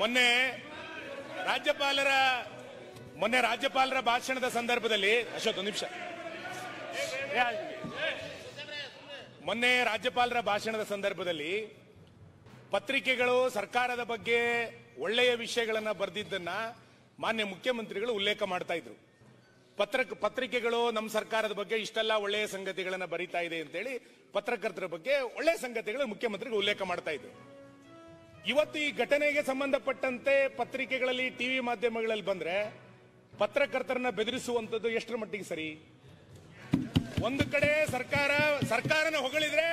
ಮೊನ್ನೆ ರಾಜ್ಯಪಾಲರ ಭಾಷಣದ ಸಂದರ್ಭದಲ್ಲಿ ಅಶೋಕ್ ಒಂದು ನಿಮಿಷ. ಮೊನ್ನೆ ರಾಜ್ಯಪಾಲರ ಭಾಷಣದ ಸಂದರ್ಭದಲ್ಲಿ ಪತ್ರಿಕೆಗಳು ಸರ್ಕಾರದ ಬಗ್ಗೆ ಒಳ್ಳೆಯ ವಿಷಯಗಳನ್ನ ಬರೆದಿದ್ದನ್ನ ಮಾನ್ಯ ಮುಖ್ಯಮಂತ್ರಿಗಳು ಉಲ್ಲೇಖ ಮಾಡ್ತಾ ಇದ್ರು. ಪತ್ರಿಕೆಗಳು ನಮ್ಮ ಸರ್ಕಾರದ ಬಗ್ಗೆ ಇಷ್ಟೆಲ್ಲ ಒಳ್ಳೆಯ ಸಂಗತಿಗಳನ್ನ ಬರೀತಾ ಇದೆ ಅಂತೇಳಿ ಪತ್ರಕರ್ತರ ಬಗ್ಗೆ ಒಳ್ಳೆಯ ಸಂಗತಿಗಳು ಮುಖ್ಯಮಂತ್ರಿಗಳು ಉಲ್ಲೇಖ ಮಾಡ್ತಾ ಇದ್ರು. ಇವತ್ತು ಈ ಘಟನೆಗೆ ಸಂಬಂಧಪಟ್ಟಂತೆ ಪತ್ರಿಕೆಗಳಲ್ಲಿ, ಟಿವಿ ಮಾಧ್ಯಮಗಳಲ್ಲಿ ಬಂದ್ರೆ ಪತ್ರಕರ್ತರನ್ನ ಬೆದರಿಸುವಂತದ್ದು ಎಷ್ಟರ ಮಟ್ಟಿಗೆ ಸರಿ? ಒಂದು ಕಡೆ ಸರ್ಕಾರನ ಹೊಗಳಿದ್ರೆ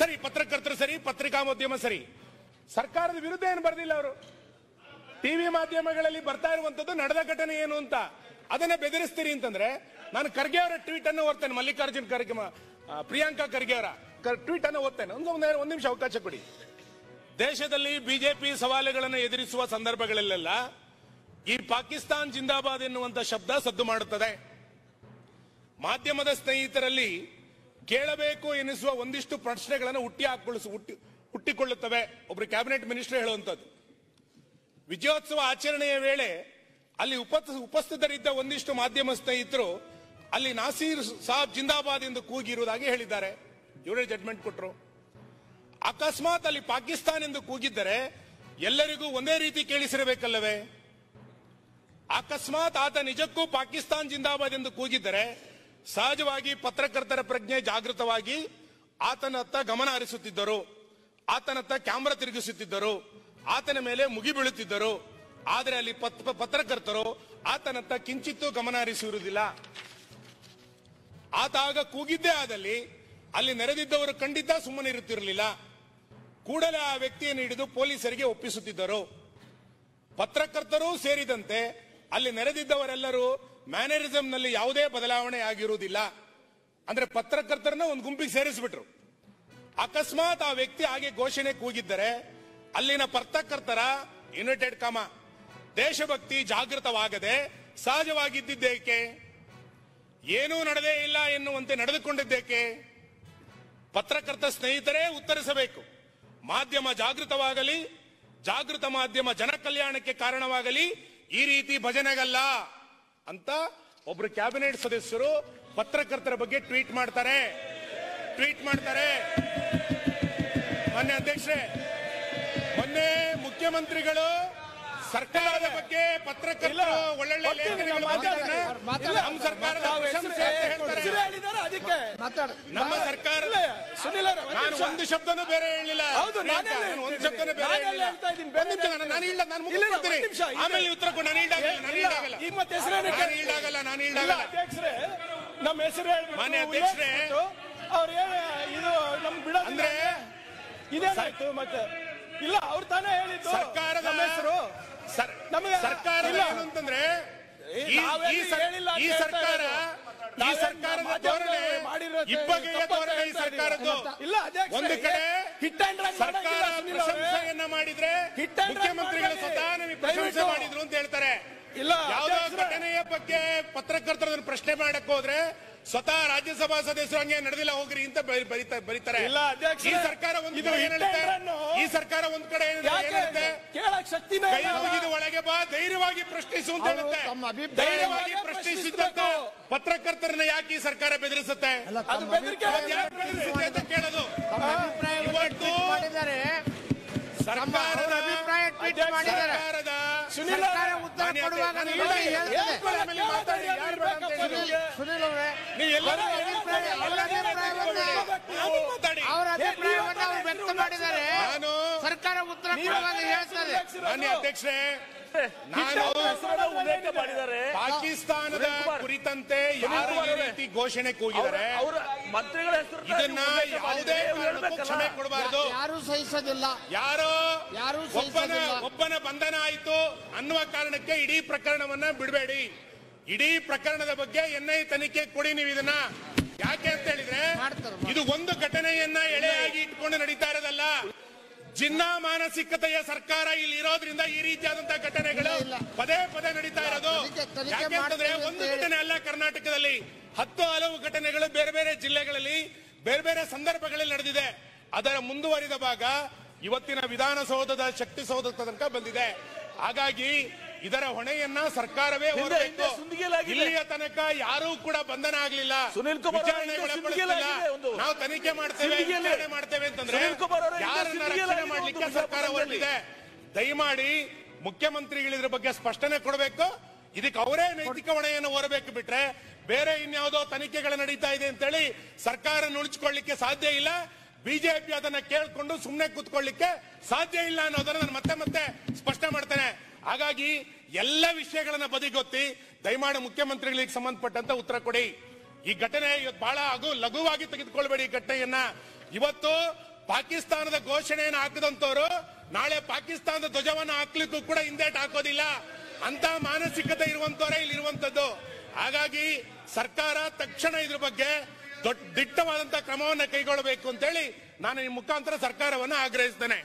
ಸರಿ, ಪತ್ರಕರ್ತರು ಸರಿ, ಪತ್ರಿಕಾಮೋದ್ಯಮ ಸರಿ. ಸರ್ಕಾರದ ವಿರುದ್ಧ ಏನು ಬರ್ದಿಲ್ಲ ಅವರು. ಟಿವಿ ಮಾಧ್ಯಮಗಳಲ್ಲಿ ಬರ್ತಾ ಇರುವಂತದ್ದು ನಡೆದ ಘಟನೆ ಏನು ಅಂತ, ಅದನ್ನ ಬೆದರಿಸ್ತೀರಿ ಅಂತಂದ್ರೆ ನಾನು ಖರ್ಗೆ ಅವರ ಟ್ವೀಟ್ ಅನ್ನು ಓದ್ತೇನೆ. ಮಲ್ಲಿಕಾರ್ಜುನ್ ಖರ್ಗೆ, ಪ್ರಿಯಾಂಕಾ ಖರ್ಗೆ ಅವರ ಟ್ವೀಟ್ ಅನ್ನು ಓದ್ತೇನೆ. ಒಂದು ನಿಮಿಷ ಅವಕಾಶ ಕೊಡಿ. ದೇಶದಲ್ಲಿ ಬಿಜೆಪಿ ಸವಾಲುಗಳನ್ನು ಎದುರಿಸುವ ಸಂದರ್ಭಗಳಲ್ಲೆಲ್ಲ ಈ ಪಾಕಿಸ್ತಾನ್ ಜಿಂದಾಬಾದ್ ಎನ್ನುವಂತ ಶಬ್ದ ಸದ್ದು ಮಾಡುತ್ತದೆ. ಮಾಧ್ಯಮದ ಸ್ನೇಹಿತರಲ್ಲಿ ಕೇಳಬೇಕು ಎನಿಸುವ ಒಂದಿಷ್ಟು ಪ್ರಶ್ನೆಗಳನ್ನು ಹುಟ್ಟಿಕೊಳ್ಳುತ್ತವೆ. ಒಬ್ರು ಕ್ಯಾಬಿನೆಟ್ ಮಿನಿಸ್ಟರ್ ಹೇಳುವಂತದ್ದು, ವಿಜಯೋತ್ಸವ ಆಚರಣೆಯ ವೇಳೆ ಅಲ್ಲಿ ಉಪಸ್ಥಿತರಿದ್ದ ಒಂದಿಷ್ಟು ಮಾಧ್ಯಮ ಸ್ನೇಹಿತರು ಅಲ್ಲಿ ನಾಸೀರ್ ಸಾಬ್ ಜಿಂದಾಬಾದ್ ಎಂದು ಕೂಗಿರುವುದಾಗಿ ಹೇಳಿದ್ದಾರೆ. ಇವರೇ ಜಡ್ಮೆಂಟ್ ಕೊಟ್ಟರು. ಅಕಸ್ಮಾತ್ ಅಲ್ಲಿ ಪಾಕಿಸ್ತಾನ್ ಎಂದು ಕೂಗಿದ್ದರೆ ಎಲ್ಲರಿಗೂ ಒಂದೇ ರೀತಿ ಕೇಳಿಸಿರಬೇಕಲ್ಲವೇ? ಅಕಸ್ಮಾತ್ ಆತ ನಿಜಕ್ಕೂ ಪಾಕಿಸ್ತಾನ್ ಜಿಂದಾಬಾದ್ ಎಂದು ಕೂಗಿದ್ದರೆ ಸಹಜವಾಗಿ ಪತ್ರಕರ್ತರ ಪ್ರಜ್ಞೆ ಜಾಗೃತವಾಗಿ ಆತನತ್ತ ಗಮನ ಹರಿಸುತ್ತಿದ್ದರು, ಆತನತ್ತ ಕ್ಯಾಮ್ರಾ ತಿರುಗಿಸುತ್ತಿದ್ದರು, ಆತನ ಮೇಲೆ ಮುಗಿ ಬೀಳುತ್ತಿದ್ದರು. ಆದರೆ ಅಲ್ಲಿ ಪತ್ರಕರ್ತರು ಆತನತ್ತ ಕಿಂಚಿತ್ತೂ ಗಮನ ಹರಿಸಿರುವುದಿಲ್ಲ. ಆತ ಆಗ ಕೂಗಿದ್ದೇ ಆದಲ್ಲಿ ಅಲ್ಲಿ ನೆರೆದಿದ್ದವರು ಖಂಡಿತ ಸುಮ್ಮನೆ ಇರುತ್ತಿರಲಿಲ್ಲ. ಕೂಡಲೇ ಆ ವ್ಯಕ್ತಿಯನ್ನು ಹಿಡಿದು ಪೊಲೀಸರಿಗೆ ಒಪ್ಪಿಸುತ್ತಿದ್ದರು. ಪತ್ರಕರ್ತರು ಸೇರಿದಂತೆ ಅಲ್ಲಿ ನೆರೆದಿದ್ದವರೆಲ್ಲರೂ ಮ್ಯಾನರಿಸಂನಲ್ಲಿ ಯಾವುದೇ ಬದಲಾವಣೆ ಆಗಿರುವುದಿಲ್ಲ. ಅಂದ್ರೆ ಪತ್ರಕರ್ತರನ್ನ ಒಂದು ಗುಂಪಿಗೆ ಸೇರಿಸ್ಬಿಟ್ರು. ಅಕಸ್ಮಾತ್ ಆ ವ್ಯಕ್ತಿ ಹಾಗೆ ಘೋಷಣೆ ಕೂಗಿದ್ದರೆ ಅಲ್ಲಿನ ಪತ್ರಕರ್ತರ ಯುನೈಟೆಡ್ ಕಾಮ ದೇಶಭಕ್ತಿ ಜಾಗೃತವಾಗದೆ ಸಹಜವಾಗಿದ್ದೇಕೆ? ಏನೂ ನಡೆದೇ ಇಲ್ಲ ಎನ್ನುವಂತೆ ನಡೆದುಕೊಂಡಿದ್ದೇಕೆ? ಪತ್ರಕರ್ತ ಸ್ನೇಹಿತರೇ ಉತ್ತರಿಸಬೇಕು. ಮಾಧ್ಯಮ ಜಾಗೃತವಾಗಲಿ, ಜಾಗೃತ ಮಾಧ್ಯಮ ಜನ ಕಲ್ಯಾಣಕ್ಕೆ ಕಾರಣವಾಗಲಿ, ಈ ರೀತಿ ಭಜನೆಗಲ್ಲ ಅಂತ ಒಬ್ರು ಕ್ಯಾಬಿನೆಟ್ ಸದಸ್ಯರು ಪತ್ರಕರ್ತರ ಬಗ್ಗೆ ಟ್ವೀಟ್ ಮಾಡ್ತಾರೆ. ಮಾನ್ಯ ಅಧ್ಯಕ್ಷರೇ, ಮೊನ್ನೆ ಮುಖ್ಯಮಂತ್ರಿಗಳು ಸರ್ಕಾರದ ಬಗ್ಗೆ ಪತ್ರಕರ್ತರು ಒಳ್ಳೊಳ್ಳೆ ಲೇಖನಗಳು ನಮ್ಮ ಸರ್ಕಾರದ ಪ್ರಶಂಸೆ ಅಂತ ಹೇಳ್ತಾರೆ. ನಮ್ಮ ಸರ್ಕಾರ, ನಾನು ಒಂದು ಶಬ್ದನೂ ಬೇರೆ ಹೇಳಿಲ್ಲ, ಒಂದು ಶಬ್ದನೂ ಬೇರೆ ಹೇಳಿಲ್ಲ. ಆಮೇಲೆ ಉತ್ತರ ಕೊಡು. ನಾನು ಈಡಾಗಲ್ಲ. ನಮ್ಮ ಹೆಸರು ಮಾನ್ಯ ಅಧ್ಯಕ್ಷರೇ, ಅಂದ್ರೆ ಇದೇನಾಯ್ತು ಮತ್ತೆ? ಇಲ್ಲ, ಅವ್ರು ತಾನೇ ಹೇಳಿದ್ದು ಸರ್ಕಾರದ ಹೆಸರು. ಸರ್ಕಾರ ಅಂತಂದ್ರೆ ಈ ಸರ್ಕಾರದ ಧೋರಣೆ ಇಬ್ಬಗೆಯ ಧೋರಣೆ ಈ ಸರ್ಕಾರದ್ದು. ಒಂದು ಕಡೆ ಸರ್ಕಾರ ಪ್ರಶಂಸೆಯನ್ನ ಮಾಡಿದ್ರೆ ಮುಖ್ಯಮಂತ್ರಿಗಳು ಸ್ವತಃ ನಮಗೆ ಪ್ರಶಂಸೆ ಮಾಡಿದ್ರು ಅಂತ ಹೇಳ್ತಾರೆ. ಯಾವುದೋ ಘಟನೆಯ ಬಗ್ಗೆ ಪತ್ರಕರ್ತರನ್ನು ಪ್ರಶ್ನೆ ಮಾಡಕ್ ಹೋದ್ರೆ ಸ್ವತಃ ರಾಜ್ಯಸಭಾ ಸದಸ್ಯರು ಹಂಗೆ ನಡೆದಿಲ್ಲ ಹೋಗ್ರಿ ಅಂತ ಬರೀತಾರೆ. ಈ ಸರ್ಕಾರ ಒಂದು ಕಡೆ ಏನ್ ಹೇಳುತ್ತೆ, ಈ ಸರ್ಕಾರ ಒಂದ್ ಕಡೆ ಏನಿರುತ್ತೆ, ಕೈ ಮುಗಿದು ಒಳಗೆ ಬಾ, ಧೈರ್ಯವಾಗಿ ಪ್ರಶ್ನಿಸು ಅಂತ ಹೇಳುತ್ತೆ. ಧೈರ್ಯವಾಗಿ ಪ್ರಶ್ನಿಸಿದ್ದಂತ ಪತ್ರಕರ್ತರನ್ನ ಯಾಕೆ ಈ ಸರ್ಕಾರ ಬೆದರಿಸುತ್ತೆ? ಯಾಕೆ ಬೆದರಿಸುತ್ತೆ ಅಂತ ಕೇಳೋದು. ಇವತ್ತು ಸರ್ಕಾರದ ಸರ್ಕಾರ ಉತ್ತರ ಮಾನ್ಯ ಅಧ್ಯಕ್ಷರೇ, ನಾನು ಪಾಕಿಸ್ತಾನದ ಕುರಿತಂತೆ ಯಾರು ಈ ರೀತಿ ಘೋಷಣೆ ಕೂಗಿದ್ದಾರೆ ಇದನ್ನ ಯಾವುದೇ ಕಾರಣಕ್ಕೂ ಕ್ಷಮೆ ಕೊಡಬಾರದು. ಯಾರು ಸಹಿಸೋದಿಲ್ಲ. ಒಬ್ಬನ ಬಂಧನ ಆಯಿತು ಅನ್ನುವ ಕಾರಣಕ್ಕೆ ಇಡೀ ಪ್ರಕರಣವನ್ನ ಬಿಡಬೇಡಿ. ಇಡೀ ಪ್ರಕರಣದ ಬಗ್ಗೆ ಎನ್ಐ ತನಿಖೆ ಕೊಡಿ. ನೀವು ಇದನ್ನ ಯಾಕೆ ಅಂತ ಹೇಳಿದ್ರೆ ಇದು ಒಂದು ಘಟನೆಯನ್ನ ಎಳೆಯಾಗಿ ಇಟ್ಕೊಂಡು ನಡೀತಾ ಇರೋದಲ್ಲ. ಜಿನ್ನಾ ಮಾನಸಿಕತೆಯ ಸರ್ಕಾರ ಇಲ್ಲಿ ಇರೋದ್ರಿಂದ ಈ ರೀತಿಯಾದಂತಹ ಘಟನೆಗಳು ಪದೇ ಪದೇ ನಡೀತಾ ಇರೋದು. ಯಾಕೆಂತಂದ್ರೆ ಒಂದು ಘಟನೆ ಅಲ್ಲ, ಕರ್ನಾಟಕದಲ್ಲಿ 10 ಹಲವು ಘಟನೆಗಳು ಬೇರೆ ಬೇರೆ ಜಿಲ್ಲೆಗಳಲ್ಲಿ ಬೇರೆ ಬೇರೆ ಸಂದರ್ಭಗಳಲ್ಲಿ ನಡೆದಿದೆ. ಅದರ ಮುಂದುವರಿದ ಭಾಗ ಇವತ್ತಿನ ವಿಧಾನಸೌಧದ ಶಕ್ತಿಸೌಧದ ತನಕ ಬಂದಿದೆ. ಹಾಗಾಗಿ ಇದರ ಹೊಣೆಯನ್ನ ಸರ್ಕಾರವೇ ಹೊರಬೇಕು. ಇಲ್ಲಿಯ ತನಕ ಯಾರೂ ಕೂಡ ಬಂಧನ ಆಗಲಿಲ್ಲ, ವಿಚಾರಣೆಗೊಳಪಡಿಸಿಲ್ಲ. ನಾವು ತನಿಖೆ ಮಾಡ್ತೇವೆ, ವಿಚಾರಣೆ ಮಾಡ್ತೇವೆ ಅಂತಂದ್ರೆ ಯಾರನ್ನ ರಕ್ಷಣೆ ಮಾಡ್ಲಿಕ್ಕೆ ಸರ್ಕಾರ ಹೊರಟಿದೆ? ದಯಮಾಡಿ ಮುಖ್ಯಮಂತ್ರಿಗಳು ಇದ್ರ ಬಗ್ಗೆ ಸ್ಪಷ್ಟನೆ ಕೊಡಬೇಕು. ಇದಕ್ಕೆ ಅವರೇ ನೈತಿಕ ಹೊಣೆಯನ್ನು ಹೊರಬೇಕು. ಬಿಟ್ರೆ ಬೇರೆ ಇನ್ಯಾವುದೋ ತನಿಖೆಗಳು ನಡೀತಾ ಇದೆ ಅಂತೇಳಿ ಸರ್ಕಾರ ನುಣುಚಿಕೊಳ್ಳಿಕ್ಕೆ ಸಾಧ್ಯ ಇಲ್ಲ. ಬಿಜೆಪಿ ಅದನ್ನ ಕೇಳ್ಕೊಂಡು ಸುಮ್ಮನೆ ಕೂತ್ಕೊಳ್ಳಿಕ್ಕೆ ಸಾಧ್ಯ ಇಲ್ಲ ಅನ್ನೋದನ್ನ ನಾನು ಮತ್ತೆ ಮತ್ತೆ ಸ್ಪಷ್ಟ ಮಾಡ್ತೇನೆ. ಹಾಗಾಗಿ ಎಲ್ಲ ವಿಷಯಗಳನ್ನ ಬದಿಗೊತ್ತಿ ದಯಮಾಡಿ ಮುಖ್ಯಮಂತ್ರಿಗಳಿಗೆ ಸಂಬಂಧಪಟ್ಟಂತ ಉತ್ತರ ಕೊಡಿ. ಈ ಘಟನೆ ಇವತ್ತು ಬಹಳ ಲಘುವಾಗಿ ತೆಗೆದುಕೊಳ್ಬೇಡಿ. ಈ ಘಟನೆಯನ್ನ ಇವತ್ತು ಪಾಕಿಸ್ತಾನದ ಘೋಷಣೆಯನ್ನು ಹಾಕದಂತವರು ನಾಳೆ ಪಾಕಿಸ್ತಾನದ ಧ್ವಜವನ್ನು ಹಾಕ್ಲಿಕ್ಕೂ ಕೂಡ ಹಿಂದೇಟ್ ಹಾಕೋದಿಲ್ಲ. ಅಂತ ಮಾನಸಿಕತೆ ಇರುವಂತವರೇ ಇಲ್ಲಿರುವಂತದ್ದು. ಹಾಗಾಗಿ ಸರ್ಕಾರ ತಕ್ಷಣ ಇದ್ರ ಬಗ್ಗೆ ದಿಟ್ಟವಾದಂತಹ ಕ್ರಮವನ್ನು ಕೈಗೊಳ್ಳಬೇಕು ಅಂತೇಳಿ ನಾನು ಈ ಮುಖಾಂತರ ಸರ್ಕಾರವನ್ನು ಆಗ್ರಹಿಸ್ತೇನೆ.